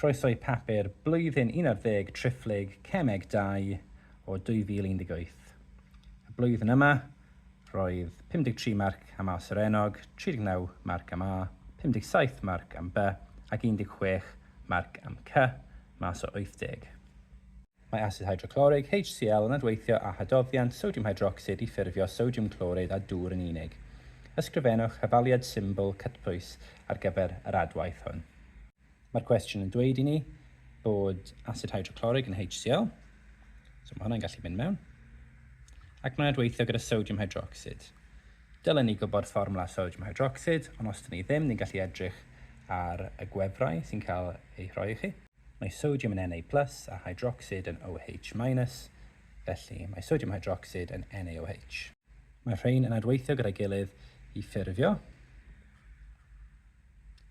Croeso i papur blwyddyn 11 Triffllyg Cemeg 2 o 2018. Y blwyddyn yma, roedd 53 marc am A Serenog, 39 marc am A, 57 marc am B ac 16 marc am C mas o 80. Mae asid hydroclorig HCl yn adweithio â hadoddiant sodium hydroxid i ffurfio sodium clorid a dŵr yn unig. Ysgrifennwch hafaliad symbol cytpwys ar gyfer yr adwaith hwn. Mae'r cwestiwn yn dweud i ni bod asid hydroclorig yn HCl, so mae hwnna'n gallu mynd mewn, ac mae'n adweithio gyda sodium hydroxid. Dylen ni gwybod fformula sodium hydroxid, ond os dyn ni ddim, ni'n gallu edrych ar y gwefrau sy'n cael ei rhoi i chi. Mae sodium yn Na+, a hydroxid yn OH-, felly mae sodium hydroxid yn NaOH. Mae rhain yn adweithio gyda'i gilydd i ffurfio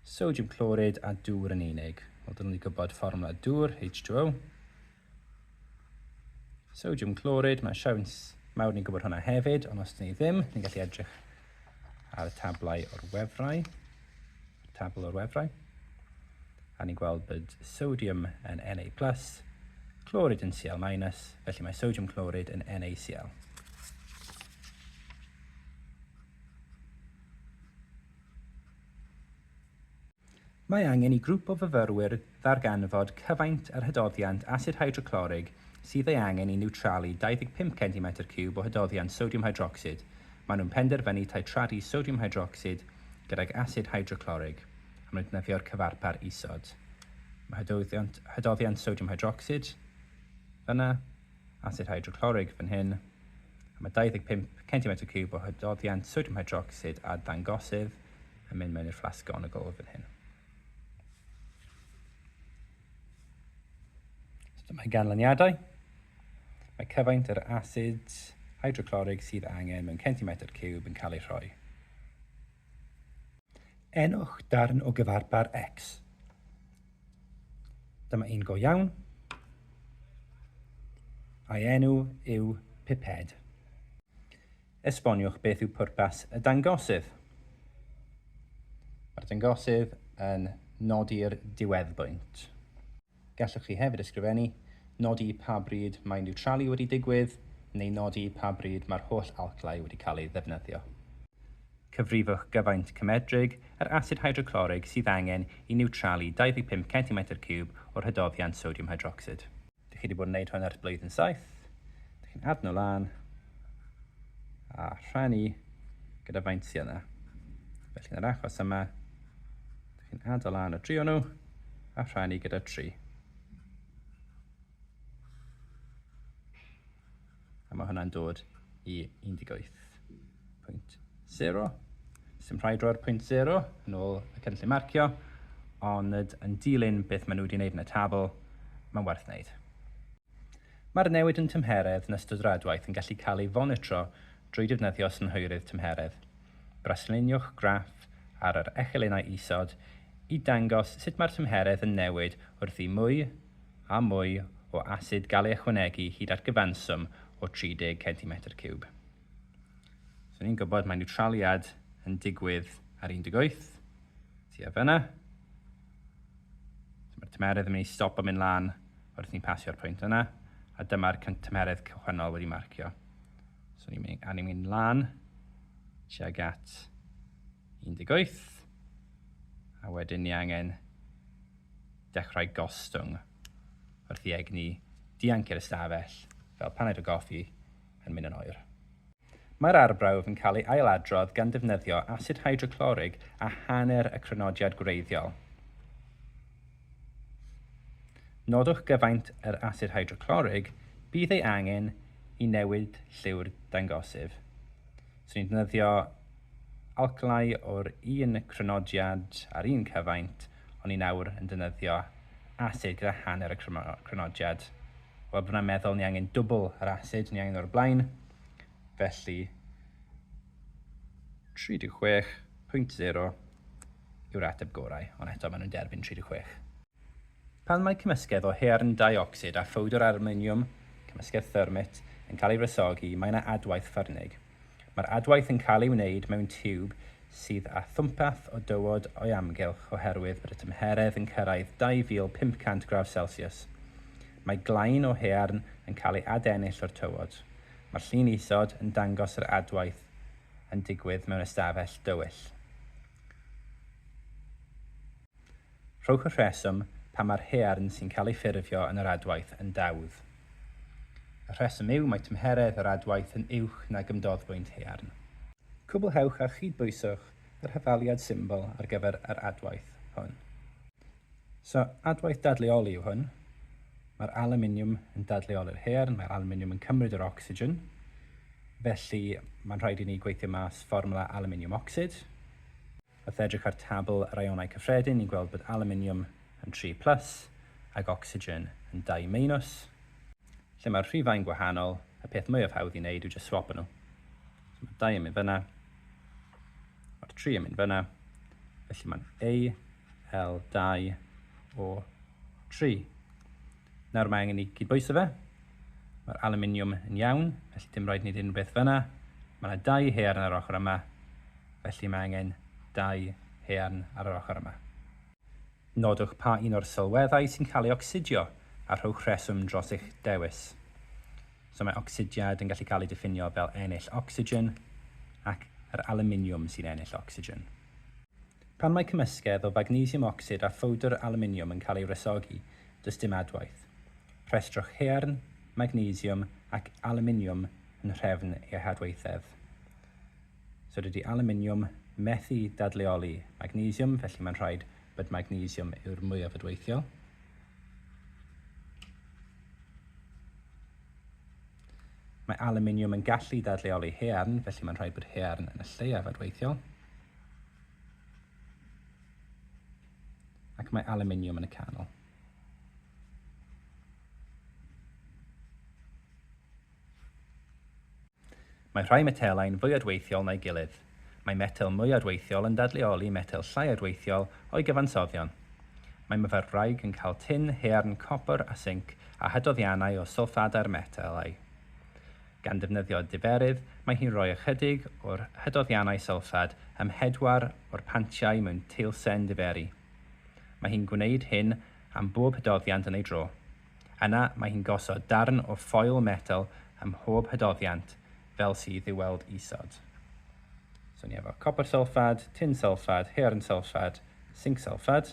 sodium clorid a dŵr yn unig. Wel, dyn ni'n gwybod fformula dŵr, H2O. Sodium clorid, mae siawns mawr ni'n gwybod hwnna hefyd, ond os dyn ni ddim, ni'n gallu edrych ar y tablau o'r wefrau. Tabl o'r wefrau. A ni'n gweld bod sodium yn Na+, clorid yn Cl-, felly mae sodium clorid yn NaCl. Mae angen i grŵp o fyfyrwyr ddarganfod cyfaint yr hydoddiant asid hydroclorig sydd ei angen i niwtralu 25 cm3 o hydoddiant sodium hydroxid. Maen nhw'n penderfynu titradu sodium hydroxid gydag asid hydroclorig am ddefnyddio'r cyfarpar isod. Mae hydoddiant sodium hydroxid fyna, asid hydroclorig fan hyn, a mae 25 cm3 o hydoddiant sodium hydroxid a dangosydd yn mynd mewn i'r fflasgonogol fan hyn. Mae ganlyniadau. Mae cyfaint yr asid hydroclorig sydd angen mewn cm3 yn cael ei rhoi. Enwch darn o gyfarpar X. Dyma un go iawn. A'i enw yw piped. Esboniwch beth yw pwrpas y dangosydd. Mae'r dangosydd yn nodi'r diweddbwynt. Gallwch chi hefyd ysgrifennu nodi pa bryd mae niwtralu wedi digwydd neu nodi pa bryd mae'r holl alclau wedi cael ei ddefnyddio. Cyfrifwch gyfaint cymedrig yr asid hydroclorig sydd angen i niwtralu 25 cm3 o'r hydoddiant sodium hydroxid. Dych chi wedi bod yn gwneud hwn ers blwyddyn 7. Dych chi'n adno lan a rhannu gyda faint sydd yna. Felly yn yr achos yma, dych chi'n adno lan o 3 o nhw a rhannu gyda 3. A mae hwnna'n dod i 18.0. Sim rhaid roi'r pwynt 0 yn ôl y cynllun marcio, ond yn dilyn beth maen nhw wedi wneud yn y tabl, mae'n werth wneud. Mae'r newid yn tymheredd yn ystod yr adwaith yn gallu cael ei fonitro drwy defnyddio synhwyrydd tymheredd. Brasluniwch graff ar yr echelynau isod i dangos sut mae'r tymheredd yn newid wrth i mwy a mwy o asid gael ei ychwanegu hyd at gyfanswm o 30 cm3. So ni'n gwybod mae niwtraliad yn digwydd ar 18, tua fyna. So mae'r tymheredd yn mynd i stop o mynd lan wrth ni'n pasio'r pwynt yna, a dyma'r tymheredd cychwynnol wedi marcio. So ni'n mynd lan tuag at 18, a wedyn ni angen dechrau gostwng wrth i egni dianc i'r ystafell fel paned o goffi yn mynd yn oer. Mae'r arbrawf yn cael ei ailadrodd gan defnyddio asid hydroclorig a hanner y cronodiad gwreiddiol. Nodwch gyfaint yr asid hydroclorig bydd ei angen i newid lliw'r dangosydd. So ni'n defnyddio alclau o'r un cronodiad ar un cyfaint, ond ni nawr yn defnyddio asid gyda hanner y cronodiad. Wel, byddai'n meddwl ni angen dwbl yr asid ni angen o'r blaen, felly 36.0 yw'r ateb gorau, ond eto maen nhw'n derbyn 36. Pan mae cymysgedd o haearn dioxid a ffowdwr aluminiwm, cymysgedd thermit, yn cael ei rysogi, mae yna adwaith ffyrnig. Mae'r adwaith yn cael ei wneud mewn tiwb sydd â thwmpath o dywod o'i amgylch oherwydd bod y tymheredd yn cyrraedd 2500 gradd Celsius. Mae glain o haearn yn cael ei adennill o'r tywod. Mae'r llun isod yn dangos yr adwaith yn digwydd mewn ystafell dywyll. Rhowch y rheswm pan mae'r haearn sy'n cael ei ffurfio yn yr adwaith yn dawdd. Y rheswm yw mae tymheredd yr adwaith yn uwch na gymdoddbwynt haearn. Cwblhewch a chydbwyswch yr hyfaliad symbol ar gyfer yr adwaith hwn. So, adwaith dadleoli yw hwn. Mae'r aluminiwm yn dadleoli'r haearn, mae'r aluminiwm yn cymryd yr ocsigen. Felly, mae'n rhaid i ni gweithio mas fformwla aluminiwm ocsid. Wrth edrych ar tabl yr ionau cyffredin, ni'n gweld bod aluminiwm yn 3+ ac ocsigen yn 2-. Lle mae'r rhifau'n gwahanol, y peth mwyaf hawdd i wneud yw just swap nhw. So mae'r 2 yn mynd fyna, mae'r 3 yn mynd fyna, felly mae'n AL2O3. Nawr mae angen i gydbwyso fe. Mae'r aluminiwm yn iawn, felly dim rhaid ni unrhyw beth fyna. Mae yna 2 haearn ar yr ochr yma, felly mae angen 2 haearn ar yr ochr yma. Nodwch pa un o'r sylweddau sy'n cael ei ocsidio a rhowch rheswm dros eich dewis. So mae ocsidiad yn gallu cael ei diffinio fel ennill ocsigen ac yr aluminiwm sy'n ennill ocsigen. Pan mae cymysgedd o magnesium ocsid a ffowdr aluminiwm yn cael ei rysogi, does dim adwaith. Rhestrwch haearn, magnesiwm ac aluminiwm yn rhefn eu hadwaithedd. So dydy aluminiwm methu dadleoli magnesiwm, felly mae'n rhaid bod magnesiwm yw'r mwyaf adweithiol. Mae aluminiwm yn gallu dadleoli haearn, felly mae'n rhaid bod haearn yn y lleiaf adweithiol. Ac mae aluminiwm yn y canol. Mae rhai metelau'n fwy adweithiol na'i gilydd. Mae metel mwy adweithiol yn dadleoli metel llai adweithiol o'i gyfansoddion. Mae myfyrwraig yn cael tin, haearn, copr a zinc a hydoddiannau o sylffadau'r metelau. Gan defnyddio diferydd, mae hi'n rhoi ychydig o'r hydoddiannau sylffad ym 4 o'r pantiau mewn teilsen diferu. Mae hi'n gwneud hyn am bob hydoddiant yn ei dro. Yna mae hi'n gosod darn o ffoil metel ym mhob hydoddiant, fel sydd i'w weld isod. So ni efo copr sylffad, tin sylffad, haearn sylffad, zinc sylffad.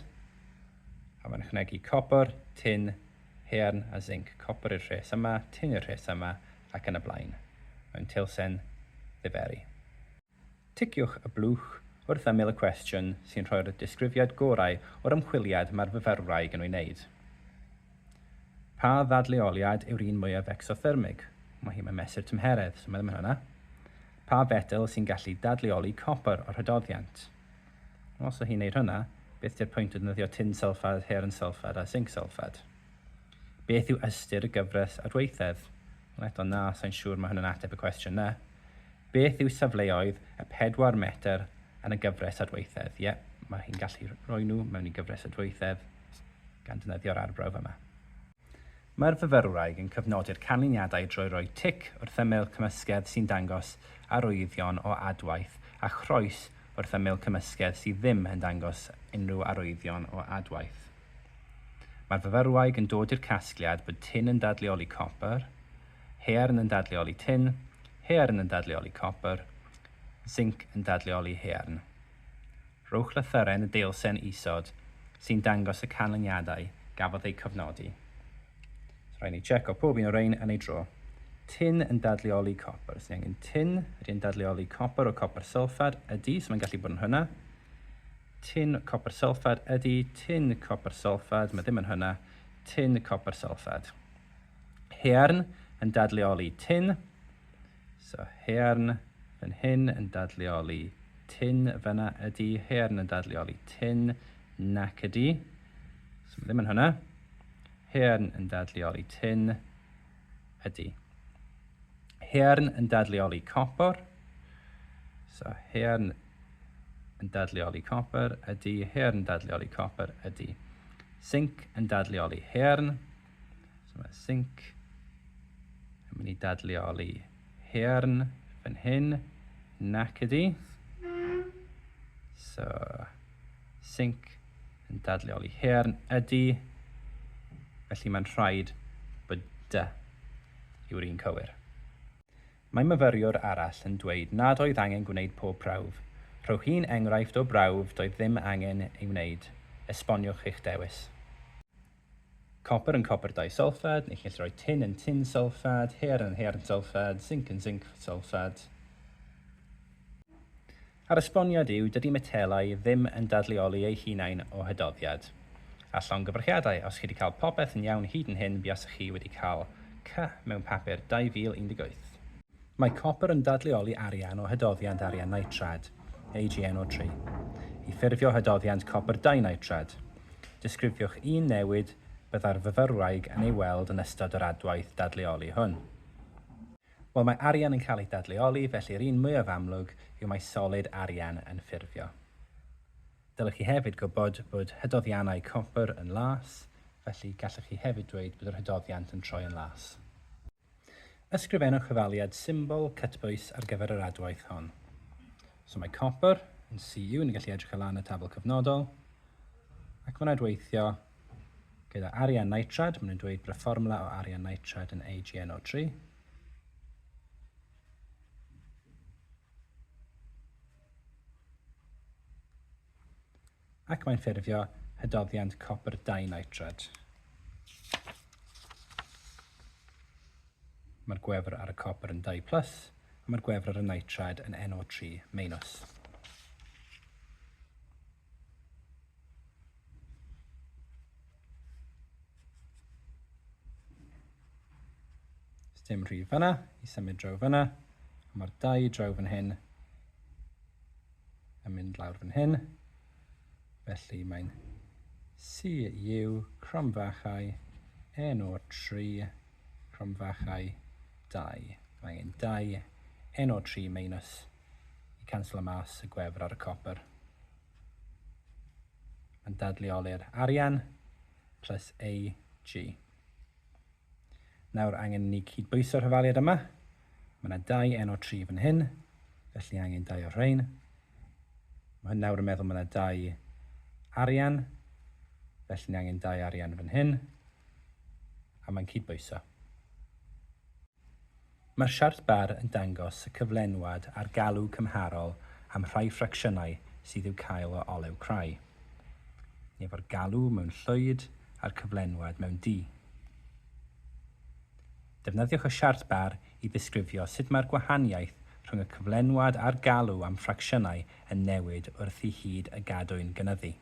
A mae'n ychwanegu copr, tin, haearn a zinc. Copr i'r rhes yma, tin i'r rhes yma, ac yn y blaen, mewn teilsen diferu. Ticiwch y blwch wrth ymyl y cwestiwn sy'n rhoi'r disgrifiad gorau o'r ymchwiliad mae'r myfyrwraig yn ei wneud. Pa ddadleoliad yw'r un mwyaf exothermig? Mae hi mewn mesur tymheredd, so meddwl hwnna. Pa fetel sy'n gallu dadleoli copr o'r hydoddiant? Os o hi'n neud hwnna, beth yw'r pwynt o ddefnyddio tin sylffad, haearn sylffad a zinc sylffad? Beth yw ystyr y gyfres adweithedd? Wel eto na, sa'n siŵr mae hwnna'n ateb y cwestiwn na. Beth yw safleoedd y 4 metr yn y gyfres adweithedd? Mae hi'n gallu rhoi nhw mewn i gyfres adweithedd gan defnyddio'r arbrawf yma. Mae'r fyfyrwraig yn cyfnodi'r canlyniadau drwy roi tic wrth ymyl cymysgedd sy'n dangos arwyddion o adwaith a chroes wrth ymyl cymysgedd sydd ddim yn dangos unrhyw arwyddion o adwaith. Mae'r fyfyrwraig yn dod i'r casgliad bod tin yn dadleoli copr, haearn yn dadleoli tin, haearn yn dadleoli copr, zinc yn dadleoli haearn. Rhowch lythyren y deilsen isod sy'n dangos y canlyniadau gafodd ei cofnodi. So rhaid ni checo pob un o'r ein yn ei dro. Tin yn dadleoli copr. So ni angen tin ydy'n dadleoli copr o copr sylffad ydy, so mae'n gallu bod yn hwnna. Tin copr sylffad ydy, tin copr sylffad, mae ddim yn hwnna, tin copr sylffad. Haearn yn dadleoli tin. So haearn fan hyn yn dadleoli tin fyna ydy, haearn yn dadleoli tin nac ydy. So mae ddim yn hwnna. Haearn yn dadleoli tin ydy. Haearn yn dadleoli copr. So haearn yn dadleoli copr ydy, haearn yn dadleoli copr ydy. Zinc yn dadleoli haearn. So mae zinc yn mynd i dadleoli haearn fan hyn nac ydy. So, zinc yn dadleoli hern ydy, felly mae'n rhaid bod dy yw'r un cywir. Mae myfyriwr arall yn dweud nad oedd angen gwneud pob prawf. Rhowch un enghraifft o brawf doedd ddim angen ei wneud. Esboniwch eich dewis. Copr yn copr disulfad, neu chi'n rhoi tin yn tin sulfad, her yn her sulfad, zinc yn zinc sulfad. A'r esboniad yw, dydy metelau ddim yn dadleoli eu hunain o hydoddiad. A llongyfarchiadau, os chi wedi cael popeth yn iawn hyd yn hyn, buasach chi wedi cael C mewn papur 2018. Mae copr yn dadleoli arian o hydoddiant arian nitrad, AgNO3. I ffurfio hydoddiant copr dinitrad, disgrifiwch un newid byddai'r fyfyrwraig yn ei weld yn ystod yr adwaith dadleoli hwn. Wel, mae arian yn cael ei dadleoli, felly'r un mwyaf amlwg yw mae solid arian yn ffurfio. Dylech chi hefyd gwybod bod hydoddiannau copr yn las, felly gallwch chi hefyd dweud bod yr hydoddiant yn troi yn las. Ysgrifennwch chyfaliad symbol cytbwys ar gyfer yr adwaith hon. So mae copr yn Cu, ni'n gallu edrych lan y tabl cyfnodol, ac mae'n adweithio gyda arian nitrad, mae'n dweud bod y fformula o arian nitrad yn AgNO3. Ac mae'n ffurfio hydoddiant copr dinitrad. Mae'r gwefr ar y copr yn 2+, a mae'r gwefr ar y nitrad yn NO3-. Dim rhif fyna, i symud draw fyna, a mae'r 2 draw fan hyn yn mynd lawr fan hyn. Felly mae'n Cu cromfachau NO3 cromfachau 2. Mae angen 2 NO3- i canslo mas y gwefr ar y copr. Mae'n dadleoli'r arian plus Ag. Nawr angen ni cydbwyso'r hyfaliad yma. Mae yna 2 NO3 fan hyn, felly angen 2 o'r rhain. Mae hyn nawr yn meddwl mae yna 2 arian, felly ni angen 2 arian fan hyn, a mae'n cydbwyso. Mae'r siart bar yn dangos y cyflenwad a'r galw cymharol am rhai ffracsiynau sydd i'w cael o olew crai. Ni efo'r galw mewn llwyd a'r cyflenwad mewn D. Defnyddiwch y siart bar i ddisgrifio sut mae'r gwahaniaeth rhwng y cyflenwad a'r galw am ffracsiynau yn newid wrth i hyd y gadwyn gynyddu.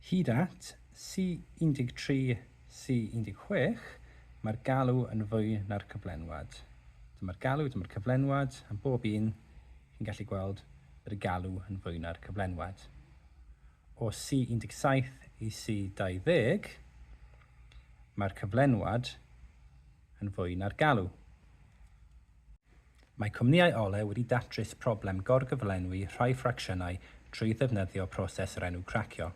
Hyd at C13, C16, mae'r galw yn fwy na'r cyflenwad. Dyma'r galw, dyma'r cyflenwad, a bob un chi'n gallu gweld bod y galw yn fwy na'r cyflenwad. O C17 i C20, mae'r cyflenwad yn fwy na'r galw. Mae cwmnïau olew wedi datrys problem gorgyflenwi rhai ffracsiynau trwy ddefnyddio proses yr enw cracio.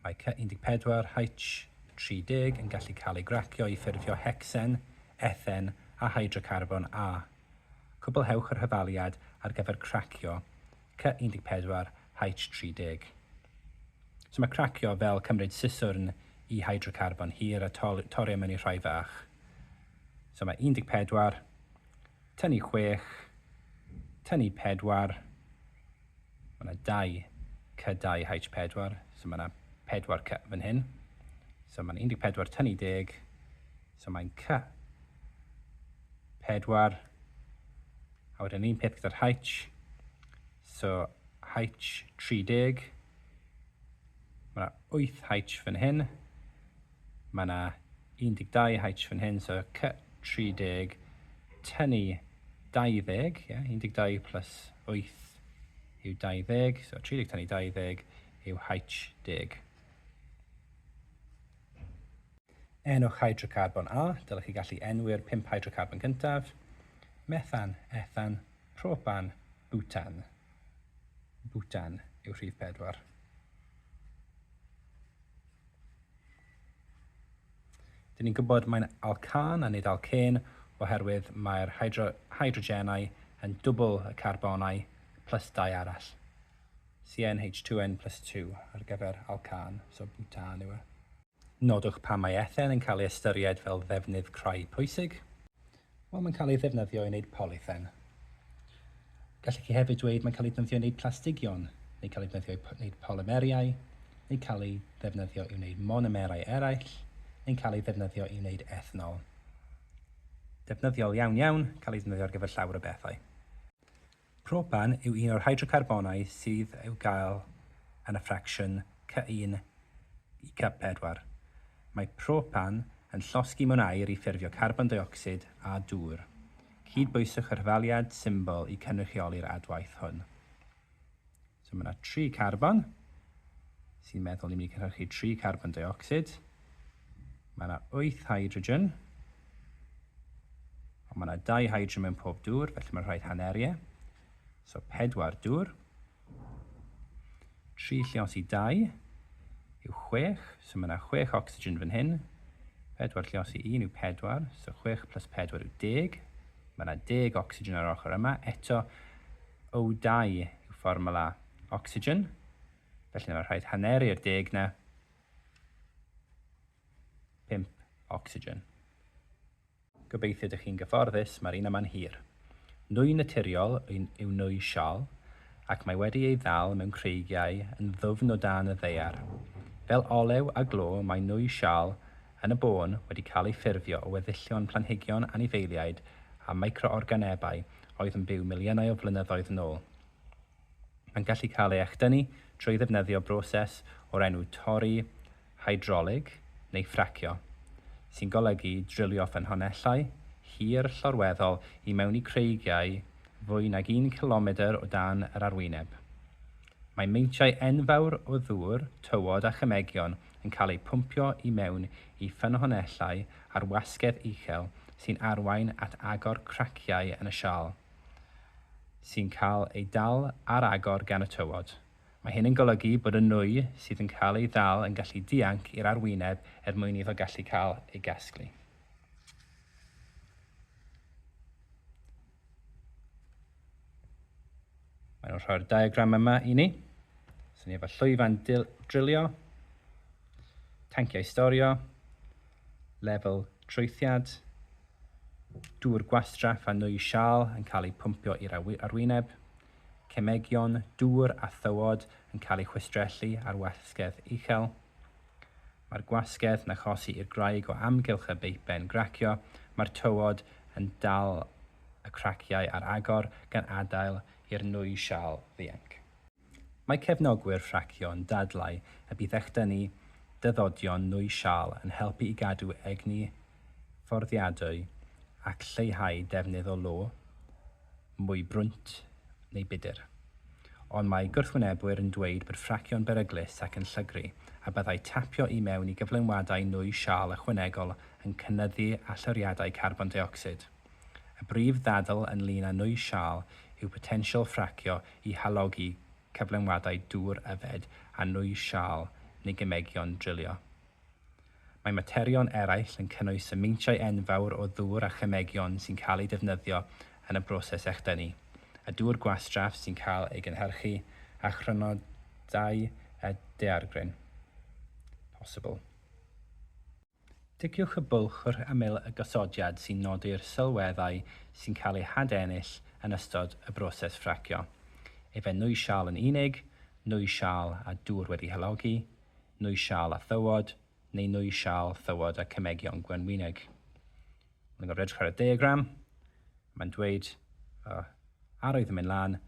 Mae C14, H30 yn gallu cael ei gracio i ffurfio hecsen, ethen a hydrocarbon A. Cwblhewch yr hyfaliad ar gyfer cracio C14, H30. So mae cracio fel cymryd siswrn i hydrocarbon hir a torio mewn i rhai fach. So mae 14, tynnu 6, tynnu 4, mae yna 2 C2H4, so mae yna 4 C fan hyn. So mae'n 14 tynnu 10, so mae'n C4, a wedyn un peth gyda'r H, so H30, mae yna 8 H fan hyn, mae yna 12 H fan hyn, so C30 tynnu 20, 12 plus 8 yw 20, so 30 tynnu 20 yw H10. Enwch hydrocarbon A, dylech chi gallu enwi'r 5 hydrocarbon cyntaf, methan, ethan, propan, butan. Butan yw rhif 4. Dyn ni'n gwybod mae'n alcan a nid alcen oherwydd mae'r hydrogenau yn dwbl y carbonau plus 2 arall. CnH2n plus 2 ar gyfer alcan, so butan yw e. Nodwch pa mae ethyn yn cael ei ystyried fel ddefnydd creu pwysig. Wel, mae'n cael ei ddefnyddio i wneud polythen. Gallech chi hefyd dweud mae'n cael ei ddefnyddio i wneud plastigion, neu cael ei ddefnyddio i wneud polymeriau, neu cael ei ddefnyddio i wneud monomerau eraill, neu'n cael ei ddefnyddio i wneud ethanol. Defnyddiol iawn, cael ei ddefnyddio ar gyfer llawer o bethau. Propan yw un o'r hydrocarbonau sydd i'w gael yn y ffracsiwn C1 i C4. Mae propan yn llosgi mewn aer i ffurfio carbon dioxid a dŵr. Cydbwyswch yr hyfaliad symbol i cynrychioli'r adwaith hwn. So mae yna 3 carbon, sy'n meddwl ni'n mynd i cynhyrchu 3 carbon dioxid. Mae yna 8 hydrogen, ond mae yna 2 hydrogen mewn pob dŵr, felly mae'n rhaid haneriau. So 4 dŵr. 3 lliosi 2 yw 6, so mae yna 6 ocsigen fan hyn. 4 lliosi 1 yw 4, so 6 plus 4 yw 10. Mae yna 10 ocsigen ar ochr yma. Eto, O2 yw fformula ocsigen. Felly mae'n rhaid haneri'r 10 na 5 ocsigen. Gobeithio ydych chi'n gyfforddus, mae'r un yma'n hir. Nwy naturiol yw nwy sial, ac mae wedi ei ddal mewn creigiau yn ddwfn o dan y ddaear. Fel olew a glo, mae nwy sial yn y bôn wedi cael ei ffurfio o weddillion planhigion anifeiliaid a microorganebau oedd yn byw miliynau o flynyddoedd yn ôl. Mae'n gallu cael ei echdynnu trwy ddefnyddio broses o'r enw torri hydrolig neu ffracio, sy'n golygu drilio ffynhonnellau hir llorweddol i mewn i creigiau fwy nag 1 kilometr o dan yr arwyneb. Mae meintiau enfawr o ddŵr, tywod a chymegion yn cael eu pwmpio i mewn i ffynhonnellau ar wasgedd uchel sy'n arwain at agor craciau yn y sial, sy'n cael ei dal ar agor gan y tywod. Mae hyn yn golygu bod y nwy sydd yn cael ei ddal yn gallu dianc i'r arwyneb mwyn iddo gallu cael ei gasglu. Mae'n rhoi'r diagram yma i ni. So ni efo llwyfan drilio, tanciau storio, lefel trwythiad, dŵr gwastraff a nwy sial yn cael ei pwmpio i'r arwyneb, cemegion, dŵr a thywod yn cael ei chwistrellu ar wasgedd uchel. Mae'r gwasgedd yn achosi i'r graig o amgylch y beipen gracio. Mae'r tywod yn dal y craciau ar agor gan adael i'r nwy sial ddianc. Mae cefnogwyr ffracio yn dadlau y bydd echdynnu dyddodion nwy sial yn helpu i gadw egni fforddiadwy ac lleihau defnydd o lo, mwy brwnt neu budur. Ond mae gwrthwynebwyr yn dweud bod ffracio'n beryglus ac yn llygru a byddai tapio i mewn i gyflymwadau nwy sial ychwanegol yn cynyddu allyriadau carbon dioxid. Y brif ddadl ynglŷn â nwy sial yw potensial ffracio i halogi cyflymwadau dŵr yfed a nwy sial neu gymegion drilio. Mae materion eraill yn cynnwys y meintiau enfawr o ddŵr a chymegion sy'n cael ei defnyddio yn y broses echdynnu, y dŵr gwastraff sy'n cael ei gynhyrchu a chrynodau y daeargryn. Possible. Diciwch y bwlch wrth ymyl y gosodiad sy'n nodi'r sylweddau sy'n cael eu hadennill yn ystod y broses ffracio. Efe nwy sial yn unig, nwy sial a dŵr wedi halogi, nwy sial a thywod, neu nwy sial, thywod a cymegion gwenwynig. Mae'n gofred ar y diagram. Mae'n dweud arwydd yn mynd lan,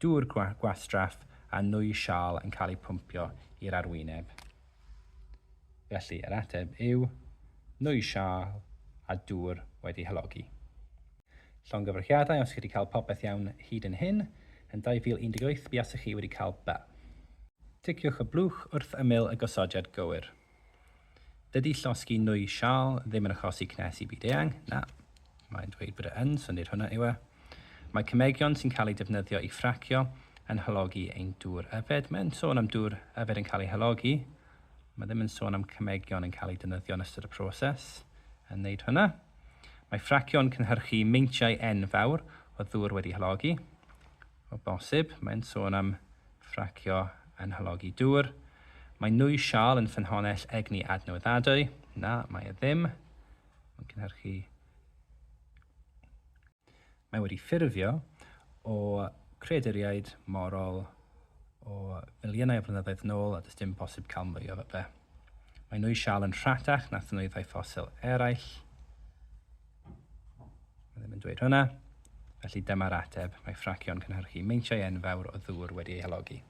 dŵr gwastraff a nwy sial yn cael ei pwmpio i'r arwyneb. Felly, yr ateb yw nwy sial a dŵr wedi halogi. Llongyfarchiadau, os chi wedi cael popeth iawn hyd yn hyn, yn 2018 buasech chi wedi cael B. Ticiwch y blwch wrth ymyl y gosodiad gywir. Dydy llosgi nwy sial ddim yn achosi cnesu byd eang? Na, mae'n dweud bod yn, so nid hwnna yw e. Mae cymegion sy'n cael ei defnyddio i ffracio yn halogi ein dŵr yfed. Mae'n sôn am dŵr yfed yn cael ei halogi. Mae ddim yn sôn am cymegion yn cael ei defnyddio yn ystod y proses yn wneud hwnna. Mae ffracio'n cynhyrchu meintiau enfawr o ddŵr wedi halogi. O bosib, mae'n sôn am ffracio yn hylogi dŵr. Mae nwy sial yn ffynhonnell egni adnoddadwy. Na, mae e ddim. Mae'n cynhyrchu. Mae wedi ffurfio o creaduriaid morol o filiynau o flynyddoedd nôl a does dim posib cael mwy o fe. Mae nwy sial yn rhatach na thnwyddau ffosil eraill. Mae ddim yn dweud hwnna. Felly dyma'r ateb. Mae ffracio'n cynhyrchu meintiau enfawr o ddŵr wedi ei hylogi.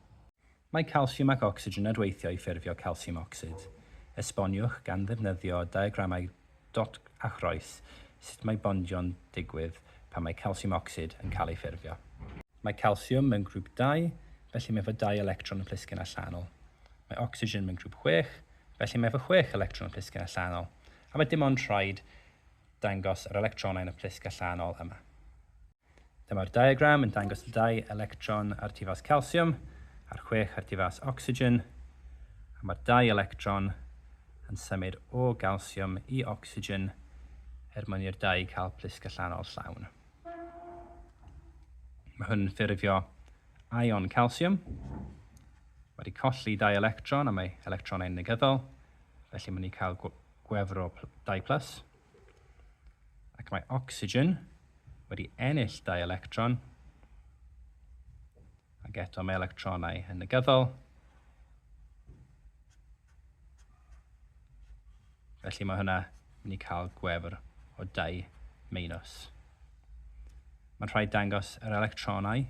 Mae calsiwm ac ocsigen yn weithio i ffurfio calsiwm ocsid. Esboniwch gan ddefnyddio diagramau dot a chroes sut mae bondio'n digwydd pan mae calsiwm ocsid yn cael ei ffurfio. Mae calsiwm mewn grŵp 2, felly mae efo 2 electron yn plisgyn allanol. Mae ocsigen mewn grŵp 6, felly mae efo 6 electron yn plisgyn allanol. A mae dim ond rhaid dangos yr electronau yn y plisg allanol yma. Dyma'r diagram yn dangos y 2 electron ar tifas calsiwm a'r 6 ar tifas ocsigen. A mae'r 2 electron yn symud o calsiwm i ocsigen mwyn i'r 2 cael plisg allanol llawn. Mae hwn yn ffurfio ion calsiwm. Wedi colli 2 electron a mae electronau'n negyddol, felly mae'n ni cael gwefr o 2+. Ac mae ocsigen wedi ennill 2 electron, ac eto mae electronau yn negyddol. Felly mae hwnna yn ni cael gwefr o 2-. Mae'n rhaid dangos yr electronau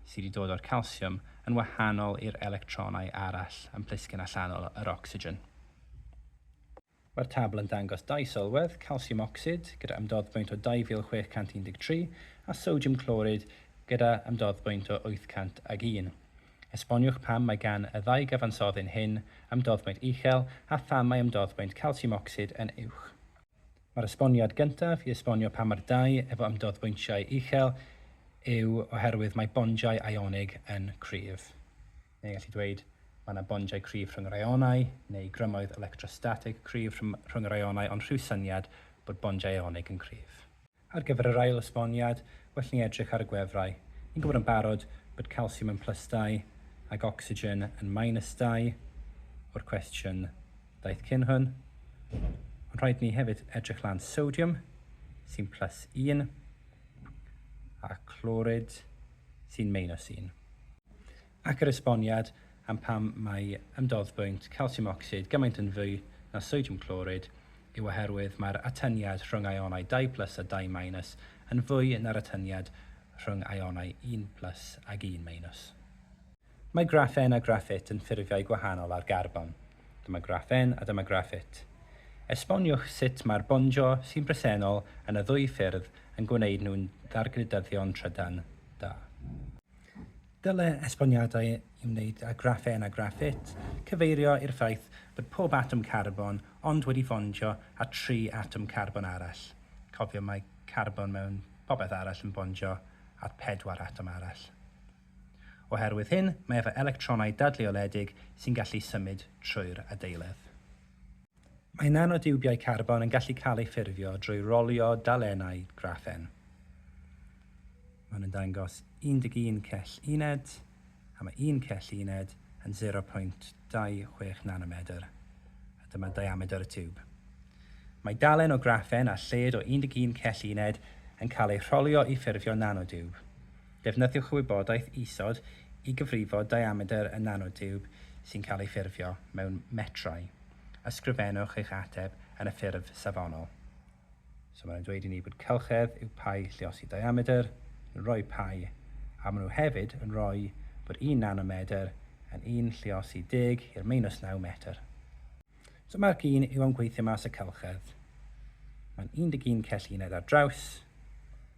sydd wedi dod o'r calsiwm yn wahanol i'r electronau arall yn plisgyn allanol yr ocsigen. Mae'r tabl yn dangos 2 sylwedd, calsiwm ocsid gyda ymdoddbwynt o 2613 a sodiwm clorid gyda ymdoddbwynt o 801. Esboniwch pam mae gan y 2 gyfansoddi'n hyn ymdoddbwynt uchel a pham mae ymdoddbwynt calsiwm ocsid yn uwch. Mae'r esboniad gyntaf i esbonio pam mae'r 2 efo ymdoddbwyntiau uchel yw oherwydd mae bondiau ionig yn cryf. Neu gallu dweud mae yna bondiau cryf rhwng yr ionau neu grymoedd electrostatic cryf rhwng yr ionau ond rhyw syniad bod bondiau ionig yn cryf. Ar gyfer yr ail esboniad, well ni edrych ar y gwefrau. Ni'n gwybod yn barod bod calsiwm yn +2 ac ocsigen yn -2 o'r cwestiwn daeth cyn hwn. Ond rhaid ni hefyd edrych lan sodiwm sy'n +1 a clorid sy'n -1. Ac yr esboniad am pam mae ymdoddbwynt calsiwm ocsid gymaint yn fwy na sodiwm clorid yw oherwydd mae'r atyniad rhwng ionau 2+ a 2- yn fwy na'r atyniad rhwng ionau 1+ ac 1-. Mae graphen a graffit yn ffurfiau gwahanol ar garbon. Dyma graphen a dyma graffit. Esboniwch sut mae'r bondio sy'n bresennol yn y ddwy ffyrdd yn gwneud nhw'n ddargludyddion trydan da. Dyle esboniadau i wneud â graphen a graffit cyfeirio i'r ffaith bod pob atom carbon ond wedi fondio a 3 atom carbon arall. Cofio mae carbon mewn popeth arall yn bondio at 4 atom arall. Oherwydd hyn, mae efo electronau dadleoledig sy'n gallu symud trwy'r adeiledd. Mae nanodiwbiau carbon yn gallu cael eu ffurfio drwy rolio dalennau graphen. Maen nhw'n dangos 11 cell uned, a mae 1 cell uned yn 0.26 nanometr. A dyma diameter y tiwb. Mae dalen o graphen a lled o 11 cell uned yn cael ei rholio i ffurfio nanodiwb. Defnyddiwch y wybodaeth isod i gyfrifo diameter y nanodiwb sy'n cael ei ffurfio mewn metrau. Ysgrifennwch eich ateb yn y ffurf safonol. So mae'n dweud i ni bod cylchedd yw pi lluosi diameter, yn rhoi pi, a maen nhw hefyd yn rhoi bod 1 nanometr yn 1 lluosi 10 i'r -9 metr. So mae'r 1 yw am gweithio mas y cylchedd. Mae'n 11 cell uned ar draws,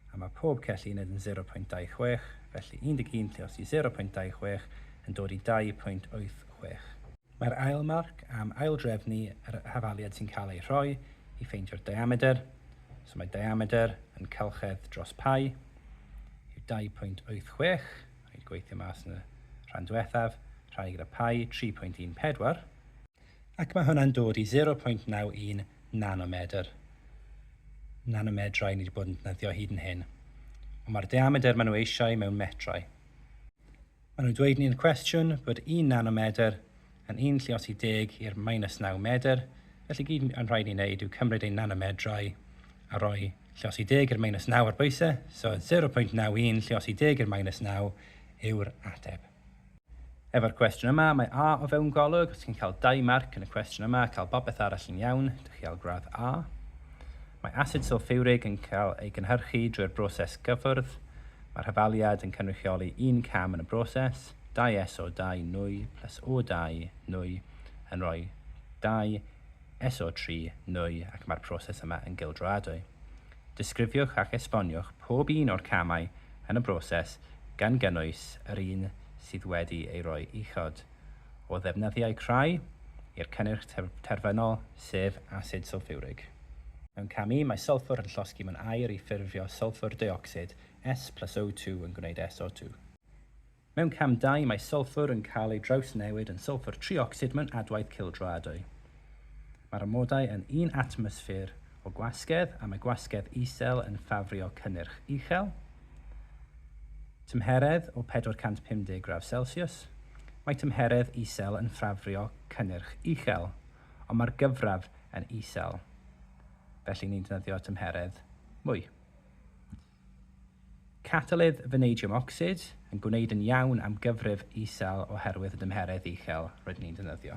a mae pob cell uned yn 0.26, felly 11 lluosi 0.26 yn dod i 2.86. Mae'r ailmarc am aildrefnu yr hafaliad sy'n cael ei rhoi i ffeindio'r diameter. So mae diameter yn cylchedd dros pi yw 2.86. Rhaid gweithio mas yn y rhan diwethaf, rhai gyda pi 3.14. Ac mae hwnna'n dod i 0.91 nanometr. Nanomedrau ni wedi bod yn defnyddio hyd yn hyn. Ond mae'r diameter maen nhw eisiau mewn metrau. Maen nhw'n dweud ni'n cwestiwn bod 1 nanometr yn 1 lluosi 10 i'r -9 medr. Felly gyd yn rhaid i wneud yw cymryd ein nanomedrau a rhoi lluosi 10 i'r -9 ar bwysau. So 0.91 lluosi 10 i'r -9 yw'r ateb. Efo'r cwestiwn yma, mae A o fewn golwg. Os chi'n cael 2 marc yn y cwestiwn yma, cael bopeth arall yn iawn, ydych chi cael gradd A. Mae asid sulfuric yn cael ei gynhyrchu drwy'r broses gyffwrdd. Mae'r hyfaliad yn cynrychioli 1 cam yn y broses, 2SO2 nwy plus O2 nwy yn rhoi 2SO3 nwy ac mae'r proses yma yn gildroadwy. Disgrifiwch ac esboniwch pob un o'r camau yn y broses gan gynnwys yr un sydd wedi ei roi uchod o ddefnyddiau crau i'r cynnyrch terfynol sef asid sulfuric. Mewn cam 1 mae sulfur yn llosgi mewn aer i ffurfio sulfur dioxid S plus O2 yn gwneud SO2. Mewn cam 2 mae sulfur yn cael ei drawsnewid yn sulfur trioxid mewn adwaith cildroadwy. Mae'r amodau yn 1 atmosffer o gwasgedd a mae gwasgedd isel yn ffafrio cynnyrch uchel. Tymheredd o 450 graf Celsius. Mae tymheredd isel yn ffafrio cynnyrch uchel, ond mae'r gyfraf yn isel. Felly ni'n defnyddio tymheredd mwy. Catalydd vanadium oxide yn gwneud yn iawn am gyfrif isel oherwydd y tymheredd uchel rydyn ni'n defnyddio.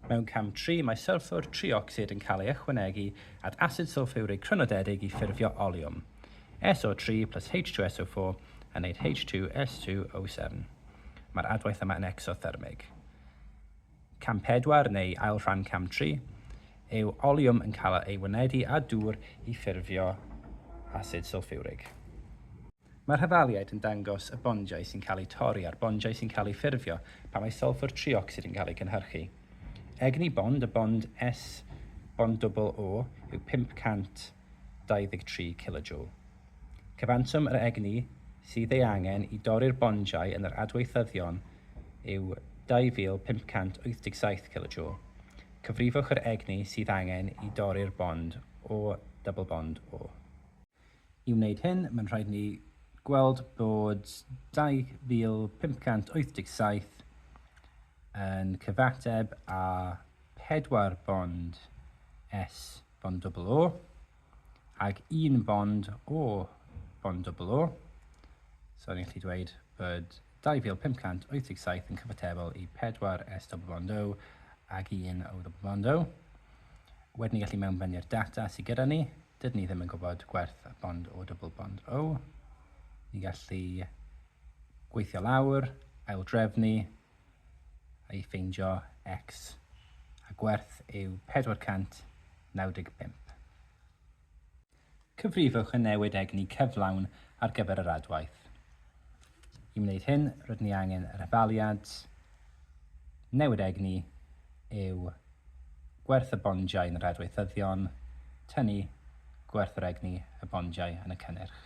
Mewn cam 3 mae sulfur trioxid yn cael ei ychwanegu at asid sulfuric crynodedig i ffurfio oliwm. SO3 plus H2SO4 yn gwneud H2S2O7. Mae'r adwaith yma yn exothermig. Cam 4 neu ail rhan cam 3 yw oliwm yn cael ei wynebu â dŵr i ffurfio asid sulfuric. Mae'r hyfaliad yn dangos y bondiau sy'n cael ei torri a'r bondiau sy'n cael ei ffurfio pan mae sulfur trioxid yn cael ei gynhyrchu. Egni bond, y bond S bond double O yw 523 kJ. Cyfanswm yr egni sydd ei angen i dorri'r bondiau yn yr adweithyddion yw 2587 kJ. Cyfrifwch yr egni sydd angen i dorri'r bond O double bond O. I wneud hyn, mae'n rhaid ni gweld bod 2587 yn cyfateb â 4 bond S bond double O ag 1 bond O bond double O. So ni'n gallu dweud bod 2587 yn cyfatebol i 4 S double bond O ag 1 O double bond O. Wedyn ni gallu mewnbynnu'r data sydd gyda ni. Dydyn ni ddim yn gwybod gwerth y bond O double bond O. Ni gallu gweithio lawr, aildrefnu a i ffeindio X. A gwerth yw 495. Cyfrifwch y newid egni cyflawn ar gyfer yr adwaith. I wneud hyn, rydyn ni angen yr hyfaliad. Newid egni yw gwerth y bondiau yn yr adweithyddion, tynnu gwerth yr egni y bondiau yn y cynnyrch.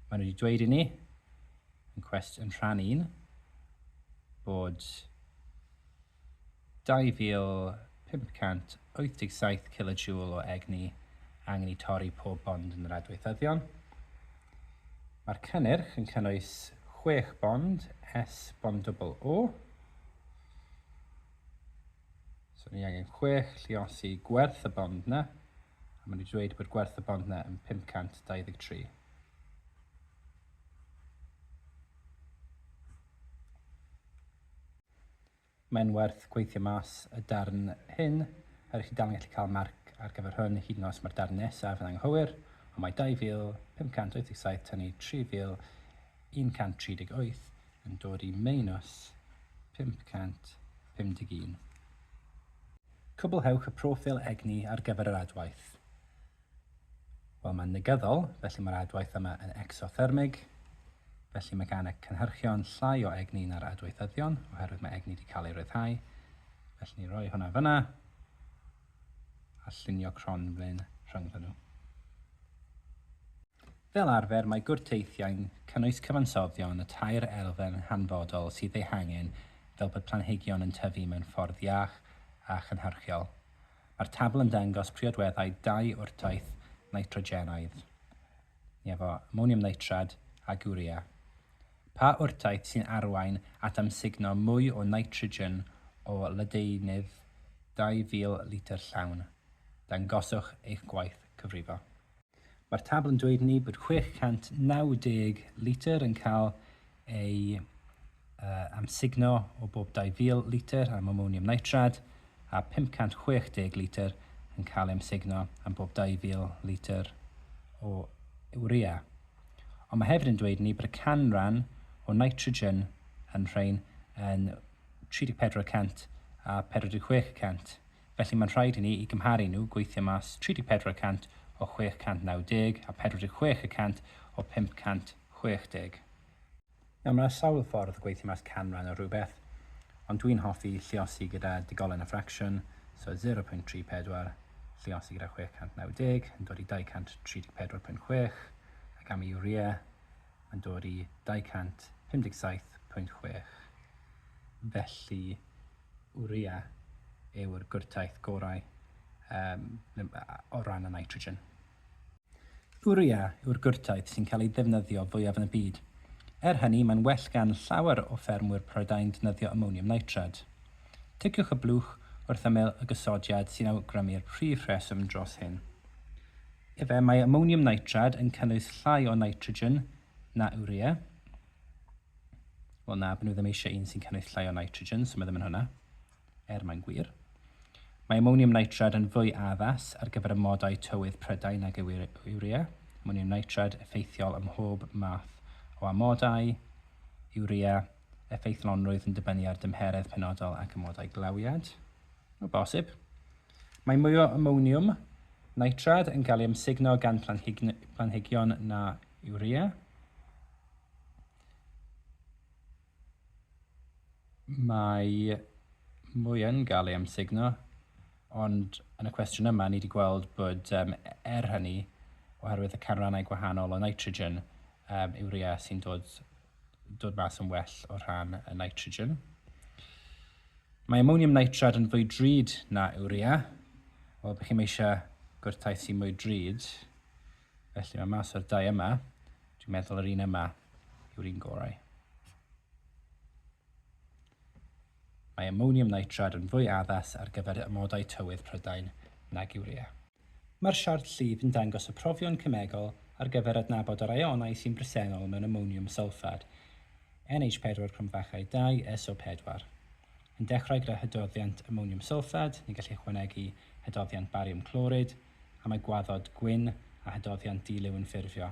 Maen nhw wedi dweud i ni yn rhan 1 bod 2587 kJ o egni angen i torri pob bond yn yr adweithyddion. Mae'r cynnyrch yn cynnwys 6 bond S bond double O. So ni angen 6 lluosi gwerth y bond yna. A maen nhw wedi dweud bod gwerth y bond yna yn 523. Mae'n werth gweithio mas y darn hyn. Rydych chi dal yn gallu cael marc ar gyfer hwn hyd yn oes mae'r darn nesaf yn anghywir. Ond mae 2587 tynnu 3138 yn dod i -551. Cwblhewch y proffil egni ar gyfer yr adwaith. Wel, mae'n negyddol, felly mae'r adwaith yma yn exothermig. Felly mae gan y cynhyrchion llai o egni na'r adweithyddion, oherwydd mae egni wedi cael ei ryddhau. Felly ni roi hwnna fyna a llunio cronflyn rhyngddyn nhw. Fel arfer, mae gwrteithiau'n cynnwys cyfansoddion y tair elfen hanfodol sydd eu hangen fel bod planhigion yn tyfu mewn ffordd iach a chynhyrchiol. Mae'r tabl yn dangos priodweddau 2 wrtaith nitrogenaidd, ni efo ammonium nitrad a gwria. Pa wrtaith sy'n arwain at amsugno mwy o nitrogen o lydeunydd 2000 litr llawn? Dangoswch eich gwaith cyfrifo. Mae'r tabl yn dweud ni bod 690 litr yn cael ei amsugno o bob 2000 litr am ammonium nitrad a 560 litr yn cael ei amsugno am bob 2000 litr o urea. Ond mae hefyd yn dweud ni bod y canran o nitrogen yn rhain yn 34% a 46%. Felly mae'n rhaid i ni i gymharu nhw gweithio mas 34% o 690 a 46% o 560. Iawn, mae sawl ffordd o gweithio mas canran o rhywbeth, ond dwi'n hoffi lluosi gyda digolen y ffracsiwn, so 0.34 lluosi gyda 690 yn dod i 234.6 ac am i urea yn dod i 257.6. Felly urea yw'r gwrtaith gorau o ran y nitrogen. Urea yw'r gwrtaith sy'n cael ei ddefnyddio fwyaf yn y byd. Hynny, mae'n well gan llawer o ffermwyr Prydain defnyddio ammonium nitrad. Ticiwch y blwch wrth ymyl y gysodiad sy'n awgrymu'r prif rheswm dros hyn. Mae ammonium nitrad yn cynnwys llai o nitrogen na urea. Wel na, bod nhw ddim eisiau un sy'n cynnwys llai o nitrogen, so mae ddim yn hwnna, mae'n gwir. Mae ammonium nitrad yn fwy addas ar gyfer y modau tywydd Prydain nag urea. Ammonium nitrad effeithiol ym mhob math o amodau, urea, effeithlonrwydd yn dibynnu ar dymheredd penodol ac amodau glawiad. O bosib. Mae mwy o ammonium nitrad yn cael ei amsugno gan planhigion na urea. Mae mwy yn cael ei amsugno, ond yn y cwestiwn yma ni wedi gweld bod hynny, oherwydd y canrannau gwahanol o nitrogen, urea sy'n dod mas yn well o rhan y nitrogen. Mae ammonium nitrad yn fwy drud na urea. Wel, bych chi'n eisiau gwrtaith sy'n mwy drud. Felly mae mas o'r dau yma, dwi'n meddwl yr un yma yw'r un gorau. Mae ammonium nitrad yn fwy addas ar gyfer amodau tywydd Prydain nag urea. Mae'r siart llif yn dangos y profion cemegol ar gyfer adnabod yr ionau sy'n bresennol mewn ammonium sulfad, NH4 SO4. Yn dechrau gyda hydoddiant ammonium sulfad, ni'n gallu ychwanegu hydoddiant bariwm clorid, a mae gwaddod gwyn a hydoddiant dilyw yn ffurfio.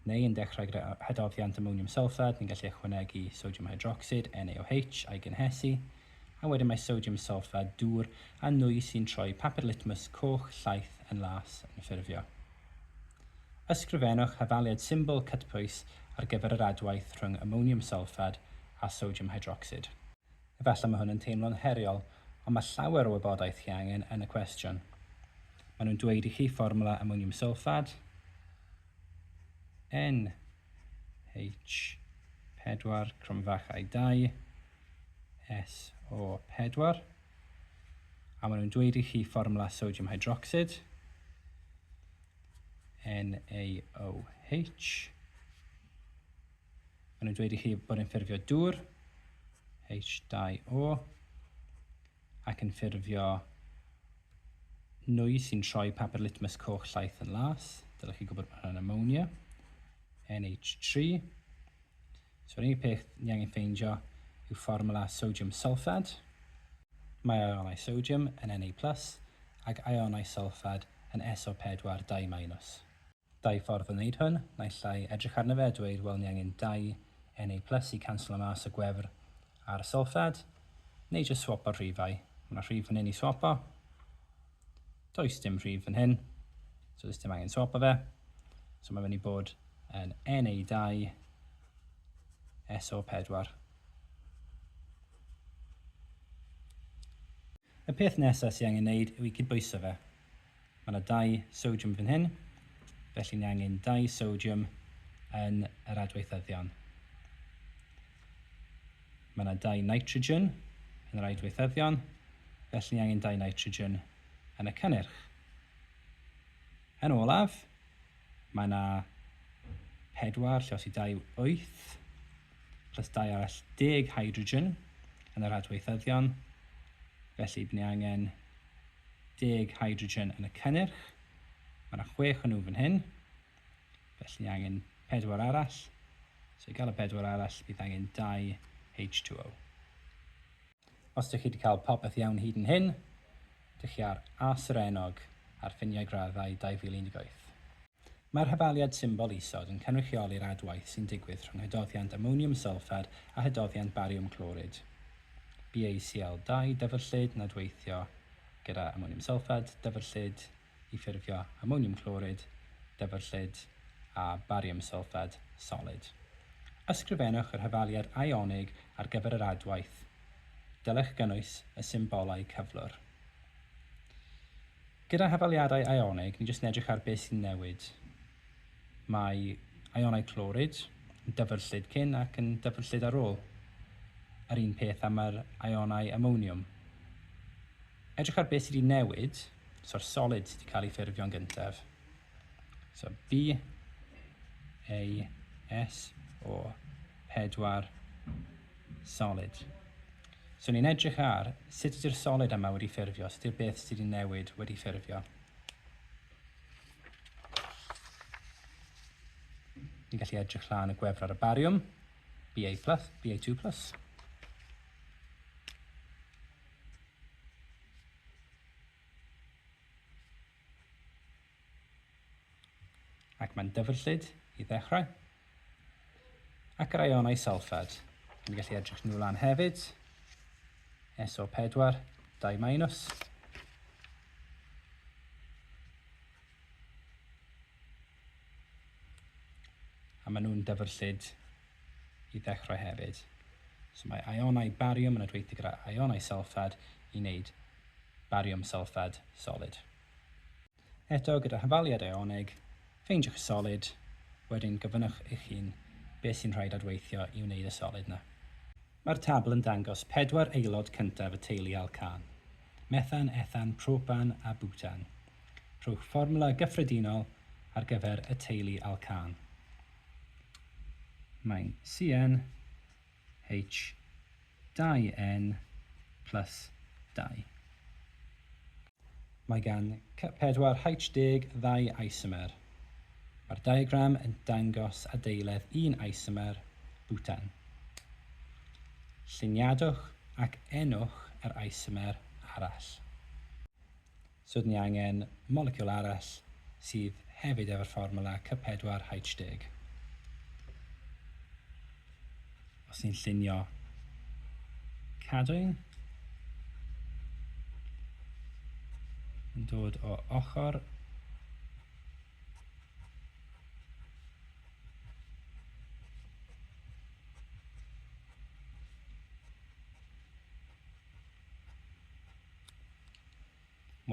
Neu yn dechrau gyda hydoddiant ammonium sulfad, ni'n gallu ychwanegu sodium hydroxid, NaOH, a'i gynhesu, a wedyn mae sodium sulfad dŵr a nwy sy'n troi papur litmus coch llaeth yn las yn ffurfio. Ysgrifennwch hafaliad symbol cytpwys ar gyfer yr adwaith rhwng ammonium sulfad a sodium hydroxid. Efallai mae hwn yn teimlo'n heriol, ond mae llawer o wybodaeth chi angen yn y cwestiwn. Maen nhw'n dweud i chi fformwla ammonium sulfad, NH4 SO4, a maen nhw'n dweud i chi fformwla sodium hydroxid, NaOH. Maen nhw'n dweud i chi bod yn ffurfio dŵr, H2O, ac yn ffurfio nwy sy'n troi papur litmus coch llaeth yn las. Dylech chi gwybod bod hwnna'n ammonia, NH3. So yr unig peth ni angen ffeindio yw fformwla sodium sulfad. Mae ionau sodium yn Na+, ac ionau sulfad yn SO4 2-. Dau ffordd o wneud hwn, naill ai edrych arno fe dweud, wel ni angen 2 Na+ i canslo mas y gwefr a'r sulfad, neu jyst swap o'r rhifau. Mae yna rhif fan hyn i swapo. Does dim rhif fan hyn, so does dim angen swapo fe. So mae mynd i bod yn Na2 SO4. Y peth nesaf sy'n angen wneud yw i cydbwyso fe. Mae yna 2 sodium fan hyn, felly ni angen 2 sodium yn yr adweithyddion. Mae yna 2 nitrogen yn yr adweithyddion, felly ni angen 2 nitrogen yn y cynnyrch. Yn olaf, mae yna 4 lluosi 2 8, plus 2 arall 10 hydrogen yn yr adweithyddion. Felly bydd ni angen 10 hydrogen yn y cynnyrch. Mae yna 6 yn nhw fan hyn. Felly ni angen 4 arall. So i gael y 4 arall, bydd angen 2 H2O. Os ydych chi wedi cael popeth iawn hyd yn hyn, ydych chi ar A-serenog ar ffiniau graddau 2018. Mae'r hafaliad symbol isod yn cynrychioli'r adwaith sy'n digwydd rhwng hydoddiant ammonium sulfad a hydoddiant bariwm clorid. BaCl2 dyfyrllyd yn adweithio gyda ammonium sulfad, dyfyrllyd i ffurfio ammonium clorid, dyfyrllyd a bariwm sulfad solid. Ysgrifennwch yr hafaliad ionig ar gyfer yr adwaith. Dylech gynnwys y symbolau cyflwr. Gyda hafaliadau ionig, ni jyst yn edrych ar beth sy'n newid. Mae ionau clorid yn dyfyrllyd cyn ac yn dyfyrllyd ar ôl. Yr un peth am yr ionau ammonium. Edrych ar beth sydd wedi newid, so'r solid sydd wedi cael ei ffurfio'n gyntaf. So B, A, S, O, 4, solid. So ni'n edrych ar sut ydy'r solid yma wedi ffurfio, sut ydy'r beth sydd wedi newid wedi ffurfio. Ni'n gallu edrych lan y gwefr ar y bariwm, Ba2+. Ac mae'n dyfyrllyd i ddechrau. Ac yr ionau sulfad. Ni'n gallu edrych nhw lan hefyd. SO4, 2-. A maen nhw'n dyfyrllyd i ddechrau hefyd. So mae ionau bariwm yn adweithio gyda ionau sulfad i wneud bariwm sulfad solid. Eto gyda hafaliad ionig, ffeindiwch y solid, wedyn gofynnwch eich hun beth sy'n rhaid adweithio i wneud y solid yna. Mae'r tabl yn dangos 4 aelod cyntaf y teulu alcan: methan, ethan, propan a butan. Rhowch fformwla gyffredinol ar gyfer y teulu alcan. Mae'n CN H2N plus 2. Mae gan C4H10 ddau isomer. Mae'r diagram yn dangos adeiledd un isomer, butan. Lluniadwch ac enwch yr isomer arall. So ni angen moleciwl arall sydd hefyd efo'r fformwla C4H10. Os ni'n llunio cadwyn, yn dod o ochr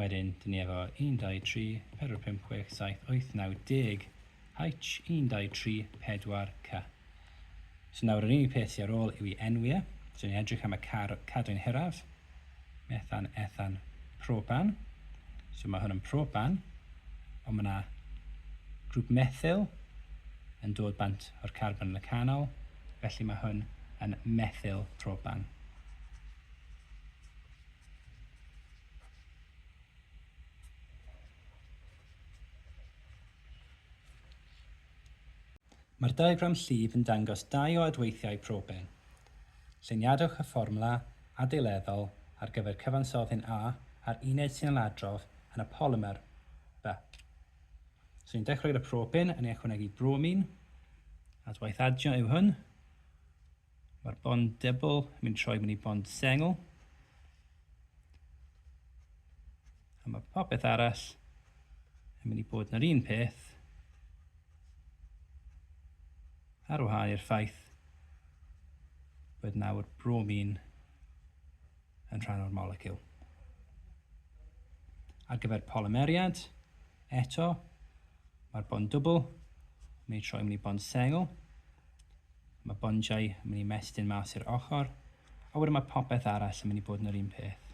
wedyn, dyn ni efo 1, 2, 3, 4, 5, 6, 7, 8, 9, 10, H, 1, 2, 3, 4, C. So nawr yr unig peth sy'n ar ôl yw i enwiau. So ni'n edrych am y cadwyn hiraf. Methan, ethan, propan. So mae hwn yn propan, ond mae yna grŵp methyl yn dod bant o'r carbon yn y canol, felly mae hwn yn methyl propan. Mae'r diagram llif yn dangos 2 o adweithiau propen. Lluniadwch y fformwla adeileddol ar gyfer cyfansoddyn A a'r uned sy'n aladrodd yn y polymer B. So ni'n dechrau gyda propen yn ychwanegu bromin. Adwaith adio yw hwn. Mae'r bond double yn mynd troi mewn i bond sengl. A mae popeth arall yn mynd i bod yn yr un peth ar wahân i'r ffaith bod nawr bromin yn rhan o'r moleciwl. Ar gyfer polymeriad, eto, mae'r bond dwbl yn mynd i troi mewn i bond sengl. Mae bondiau yn mynd i mestyn mas i'r ochr, a wedyn mae popeth arall yn mynd i bod yn yr un peth.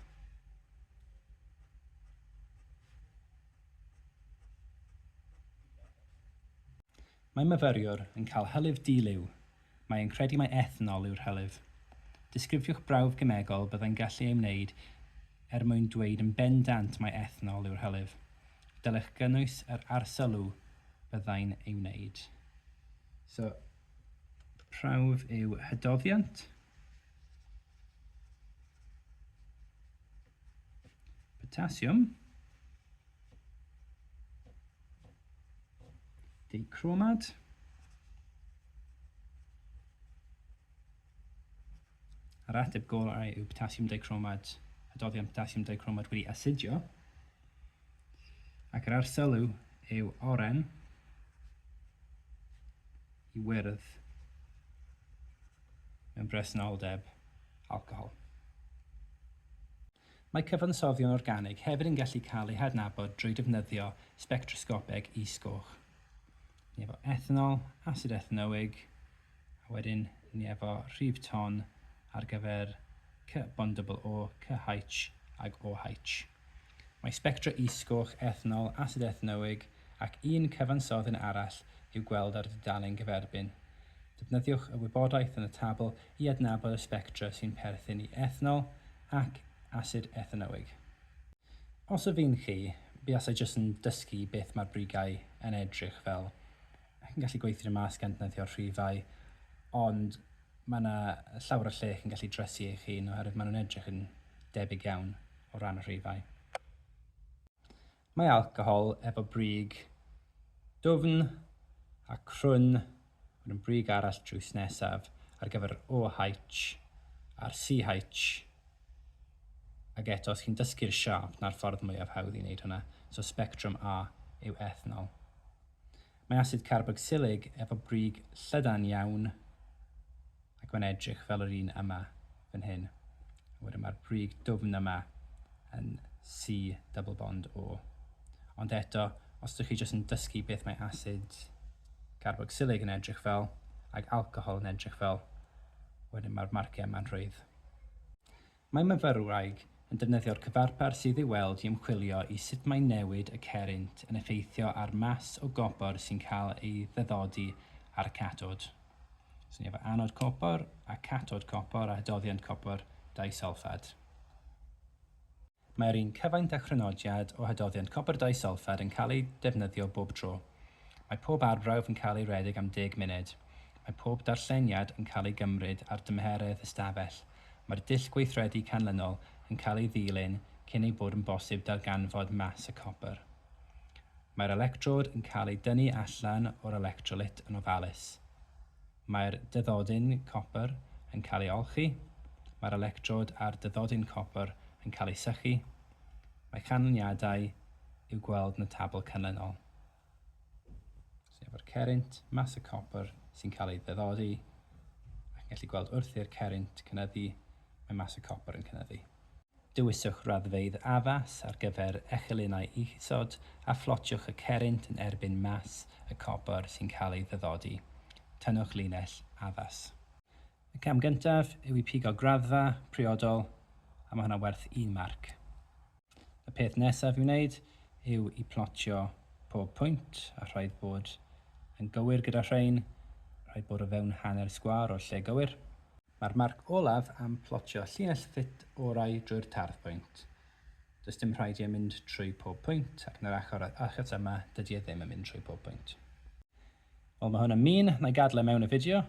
Mae myfyriwr yn cael hylif di-liw Mae'n credu mai ethanol yw'r hylif. Disgrifiwch brawf gemegol byddai'n gallu ei wneud mwyn dweud yn bendant mai ethanol yw'r hylif. Dylech gynnwys yr arsylw byddai'n ei wneud. So, prawf yw hydoddiant. Potassium. Dichromad. Yr ateb gorau yw potassium dichromad, hydoddiant potassium dichromad wedi asidio. Ac yr arsylw yw oren i wyrdd mewn bresenoldeb alcohol. Mae cyfansoddion organig hefyd yn gallu cael eu hadnabod drwy defnyddio spectroscopeg is-goch. Ni efo ethanol, asid ethanoig, a wedyn ni efo rhif ton ar gyfer C-bondable O, CH ag OH. Mae spectra is-goch, ethanol, asid ethanoig ac un cyfansoddion arall i'w gweld ar y dudalen gyferbyn. Defnyddiwch y wybodaeth yn y tabl i adnabod y spectra sy'n perthyn i ethanol ac asid ethanoig. Os o fi'n chi, buasai jyst yn dysgu beth mae'r brigau yn edrych fel. Ac yn gallu gweithio mas gan defnyddio'r rhifau, ond mae yna llawer o lle chi'n gallu drysu eich hun oherwydd maen nhw'n edrych yn debyg iawn o ran y rhifau. Mae alcohol efo brig dwfn a crwn yn brig arall drws nesaf ar gyfer OH a'r CH. Ac eto, os chi'n dysgu'r siap, na'r ffordd mwyaf hawdd i wneud hwnna. So spectrum A yw ethanol. Mae asid carboxylig efo brig llydan iawn ac mae'n edrych fel yr un yma fan hyn. Wedyn mae'r brig dwfn yma yn C double bond O. Ond eto, os ydych chi jyst yn dysgu beth mae asid carboxylig yn edrych fel ac alcohol yn edrych fel, wedyn mae'r marciau yma'n rhwydd. Mae myfyrwraig yn defnyddio'r cyfarpar sydd i'w weld i ymchwilio i sut mae newid y cerynt yn effeithio ar mas o gopor sy'n cael ei ddyddodi ar y catod. So ni efo anod copor a catod copor a hydoddiant copor disulfad. Mae'r un cyfaint a chronodiad o hydoddiant copor disulfad yn cael ei defnyddio bob tro. Mae pob arbrawf yn cael ei redig am 10 munud. Mae pob darlleniad yn cael ei gymryd ar dymheredd ystafell. Mae'r dull gweithredu canlynol yn cael ei ddilyn cyn ei bod yn bosib darganfod mas y copr. Mae'r electrod yn cael ei dynnu allan o'r electrolyt yn ofalus. Mae'r dyddodyn copr yn cael ei olchi. Mae'r electrod a'r dyddodyn copr yn cael ei sychu. Mae canlyniadau i'w gweld yn y tabl canlynol. So efo'r cerynt, mas y copr sy'n cael ei ddyddodi, ac gallu gweld wrth i'r cerynt cynyddu, mae mas y copr yn cynyddu. Dewiswch raddfeydd addas ar gyfer echelynau isod a fflotiwch y cerynt yn erbyn mas y copr sy'n cael ei ddyddodi. Tynnwch linell addas. Y cam gyntaf yw i pigo graddfa priodol, a mae hwnna werth 1 marc. Y peth nesaf i'w wneud yw i plotio pob pwynt a rhaid bod yn gywir gyda rhain, rhaid bod o fewn hanner sgwâr o'r lle gywir. Mae'r marc olaf am plotio llinell ffit orau drwy'r tarddpwynt. Does dim rhaid i mynd trwy pob pwynt, ac yn yr achos yma, dydy e ddim yn mynd trwy pob pwynt. Wel, mae hwn yn min, na i gadw mewn y fideo.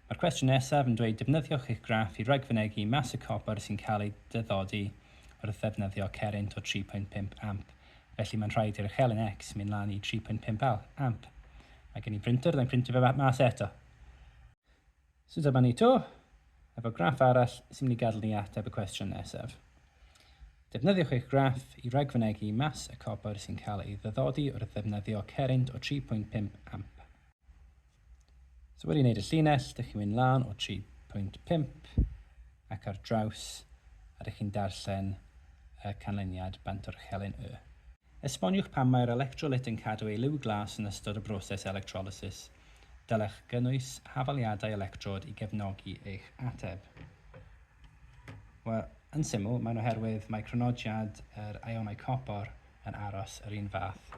Mae'r cwestiwn nesaf yn dweud defnyddiwch eich graff i ragfynegu mas y copr sy'n cael ei dyddodi wrth ddefnyddio cerynt o 3.5 amp. Felly mae'n rhaid i'r echelyn X mynd lan i 3.5 amp. Mae gen i printer, dwi'n printio fe mas eto. So dyma ni to, efo graff arall sy'n mynd i gadw ni ateb y cwestiwn nesaf. Defnyddiwch eich graff i ragfynegu mas y copr sy'n cael ei ddyddodi wrth ddefnyddio cerynt o 3.5 amp. So wedi wneud y llinell, dych chi'n mynd lan o 3.5 ac ar draws a dych chi'n darllen y canlyniad bant o'r echelyn Y. Esboniwch pam mae'r electrolyt yn cadw ei liw glas yn ystod y broses electrolysis. Dylech gynnwys hafaliadau electrod i gefnogi eich ateb. Wel, yn syml, mae'n oherwydd mae chronodiad yr ionau copor yn aros yr un fath.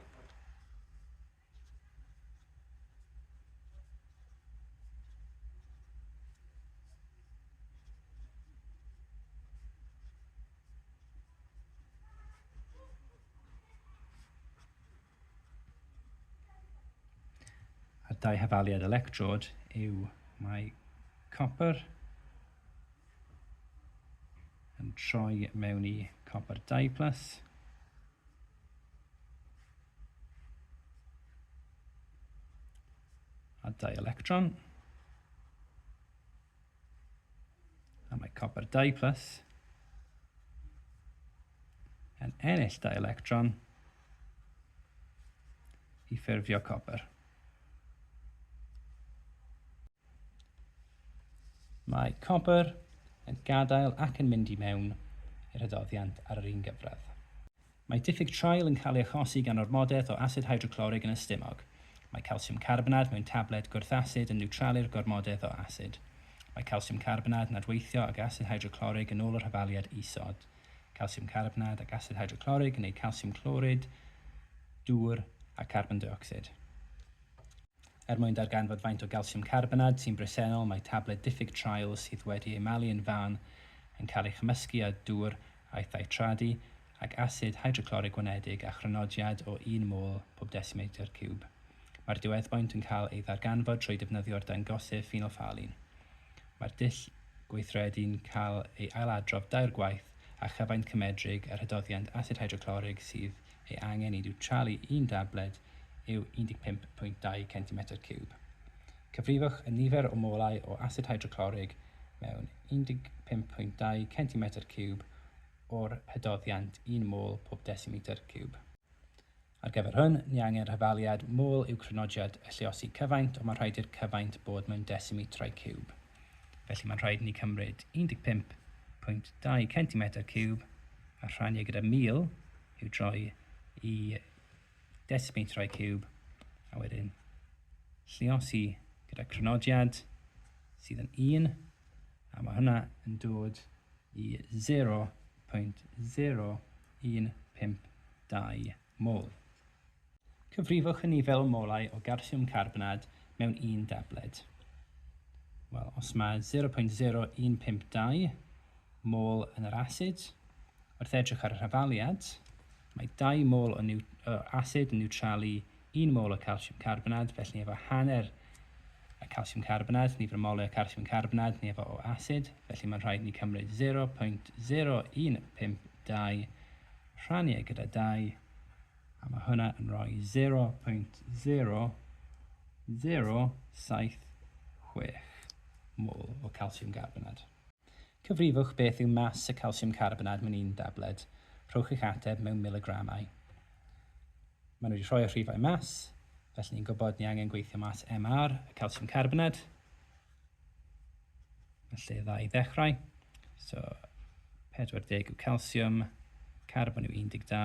dau hafaliad electrod yw mae copr yn troi mewn i copr 2+, a 2 electron, a mae copr 2+ yn ennill 2 electron i ffurfio copr. Mae copr yn gadael ac yn mynd i mewn i'r hydoddiant ar yr un gyfradd. Mae diffyg trial yn cael ei achosi gan ormodedd o asid hydroclorig yn y stumog. Mae calsiwm carbonad mewn tabled gwrth-asid yn niwtralu'r gormodedd o asid. Mae calsiwm carbonad yn adweithio ag asid hydroclorig yn ôl yr hafaliad isod. Calsiwm carbonad ac asid hydroclorig yn ei calsiwm clorid, dŵr a carbon dioxide. Mwyn darganfod faint o calsiwm carbonad sy'n bresennol, mae tabled diffyg trial sydd wedi ei malu yn fan yn cael ei chymysgu â dŵr a'i thaitradu ac asid hydroclorig gwenedig a chrynodiad o 1 mol pob decimetr ciwb. Mae'r diweddbwynt yn cael ei ddarganfod trwy defnyddio'r dangosif phenolphthalein. Mae'r dull gweithredu'n cael ei ailadrodd 2 gwaith a chyfaint cymedrig yr hydoddiant asid hydroclorig sydd ei angen i niwtralu 1 tabled yw 15.2 cm3. Cyfrifwch y nifer o molau o asid hydroclorig mewn 15.2 cm3 o'r hydoddiant 1 mol pob decimetr ciwb. Ar gyfer hwn, ni angen hafaliad mol yw chrynodiad y lluosi cyfaint, ond mae'n rhaid i'r cyfaint bod mewn decimetrau ciwb. Felly mae'n rhaid i ni cymryd 15.2 cm3 a rhannu gyda 1000 yw droi i decimetrau ciwb, a wedyn lluosi gyda chrynodiad sydd yn 1, a mae hwnna yn dod i 0.0152 mol. Cyfrifwch y nifer o molau o calsiwm carbonad mewn 1 tabled. Wel, os mae 0.0152 mol yn yr asid, wrth edrych ar yr hafaliad, mae 2 mol o asid yn niwtralu 1 mol o calsiwm carbonad, felly efo hanner y calsiwm carbonad, nifer molau o calsiwm carbonad, ni efo o asid, felly mae'n rhaid ni cymryd 0.0152 rhannu gyda 2, a mae hwnna yn rhoi 0.0076 mol o calsiwm carbonad. Cyfrifwch beth yw mas y calsiwm carbonad mewn 1 tabled. Rhowch eich ateb mewn miligramau. Maen nhw wedi rhoi y rhifau mas, felly ni'n gwybod ni angen gweithio mas MR, y calsiwm carbonad. Felly dda i ddechrau. So, 40 yw calsiwm, carbon yw 12, a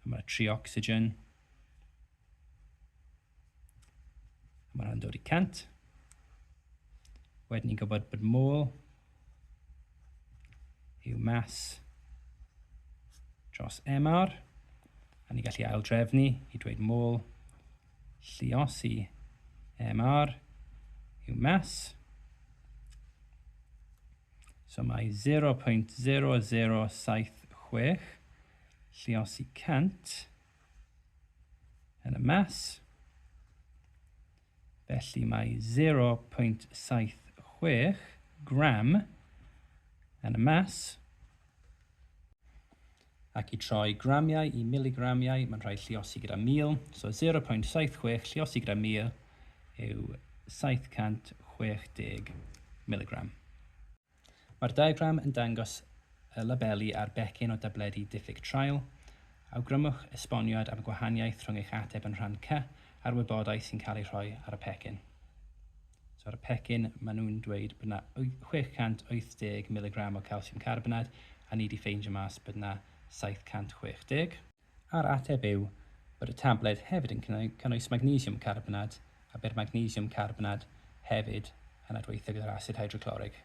mae 3 oxygen. A mae hwnna'n dod i 100. Wedyn ni'n gwybod bod mol yw mas dros MR, a ni gallu aildrefnu i dweud mol lluosi MR yw mas. So mae 0.0076 lluosi 100 yn y mas. Felly mae 0.76 gram yn y mas. Ac i troi gramiau i miligramiau, mae'n rhaid lluosi gyda 1000. So 0.76 lluosi gyda 1000 yw 760 miligram. Mae'r diagram yn dangos y labeli ar becyn o dabledu diffyg trial. Awgrymwch esboniad am y gwahaniaeth rhwng eich ateb yn rhan C a'r wybodaeth sy'n cael ei rhoi ar y pecyn. So ar y pecyn, maen nhw'n dweud bod yna 680 mg o calsiwm carbonad, a ni wedi ffeindio mas bod yna 760. A'r ateb yw bod y tabled hefyd yn cynnwys magnesiwm carbonad, a bydd magnesiwm carbonad hefyd yn adweithio gyda'r asid hydroclorig.